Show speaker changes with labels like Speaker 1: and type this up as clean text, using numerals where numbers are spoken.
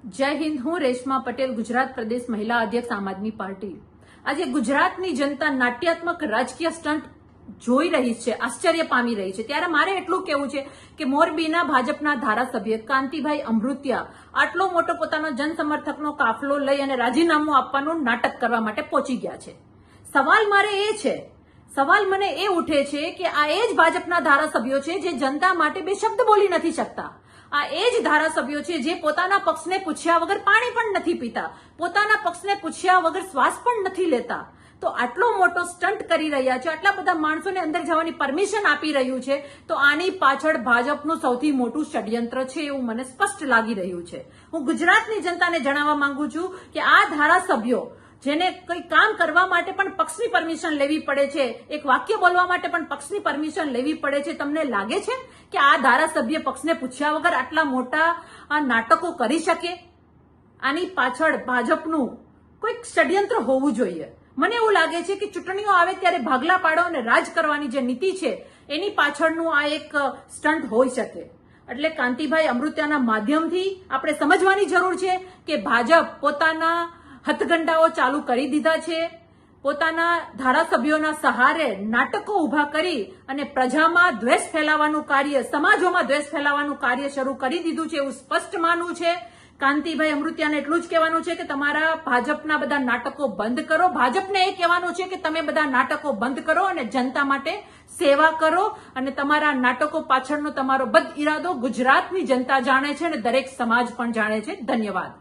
Speaker 1: જય હિન્દ। હું રેશમા પટેલ, ગુજરાત પ્રદેશ મહિલા અધ્યક્ષ આમ આદમી પાર્ટી। આજે ગુજરાતની જનતા નાટ્યાત્મક રાજકીય સ્ટન્ટ જોઈ રહી છે, આશ્ચર્ય પામી રહી છે। ત્યારે મારે એટલું કહેવું છે કે મોરબીના ભાજપના ધારાસભ્ય કાંતિભાઈ અમૃતિયા આટલો મોટો પોતાનો જનસમર્થકનો કાફલો લઈ અને રાજીનામું આપવાનું નાટક કરવા માટે પહોંચી ગયા છે। સવાલ મને એ ઉઠે છે કે આ એ જ ભાજપના ધારાસભ્યો છે જે જનતા માટે બે શબ્દ બોલી નથી શકતા। આ એ જ ધારાસભ્યો છે જે પોતાના પક્ષને પૂછ્યા વગર પાણી પણ નથી પીતા, પોતાના પક્ષને પૂછ્યા વગર શ્વાસ પણ નથી લેતા। તો આટલો મોટો સ્ટન્ટ કરી રહ્યા છે, આટલા બધા માણસોને અંદર જવાની પરમિશન આપી રહ્યું છે, તો આની પાછળ ભાજપનું સૌથી મોટું ષડયંત્ર છે એવું મને સ્પષ્ટ લાગી રહ્યું છે। હું ગુજરાતની જનતાને જણાવવા માંગુ છું કે આ ધારાસભ્યો જેને કઈ કામ કરવા માટે પણ પક્ષની પરમિશન લેવી પડે છે, એક વાક્ય બોલવા માટે પણ પક્ષની પરમિશન લેવી પડે છે, તમને લાગે છે કે આ ધારાસભ્ય પક્ષને પૂછ્યા વગર આટલા મોટા નાટકો કરી શકે? આની પાછળ ભાજપનું કોઈક ષડયંત્ર હોવું જોઈએ। મને એવું લાગે છે કે ચૂંટણીઓ આવે ત્યારે ભાગલા પાડો અને રાજ કરવાની જે નીતિ છે એની પાછળનું આ એક સ્ટન્ટ હોઈ શકે। એટલે કાંતિભાઈ અમૃતિયાના માધ્યમથી આપણે સમજવાની જરૂર છે કે ભાજપ પોતાના હથગંડાઓ ચાલુ કરી દીધા છે, પોતાના ધારાસભ્યોના સહારે નાટકો ઉભા કરી અને પ્રજામાં દ્વેષ ફેલાવવાનું કાર્ય, સમાજોમાં દ્વેષ ફેલાવવાનું કાર્ય શરૂ કરી દીધું છે એવું સ્પષ્ટ માનવું છે। કાંતિભાઈ અમૃતિયાને એટલું જ કહેવાનું છે કે તમારા ભાજપના બધા નાટકો બંધ કરો, ભાજપને એ કહેવાનું છે કે તમે બધા નાટકો બંધ કરો અને જનતા માટે સેવા કરો, અને તમારા નાટકો પાછળનો તમારો બદ ઇરાદો ગુજરાતની જનતા જાણે છે અને દરેક સમાજ પણ જાણે છે। ધન્યવાદ।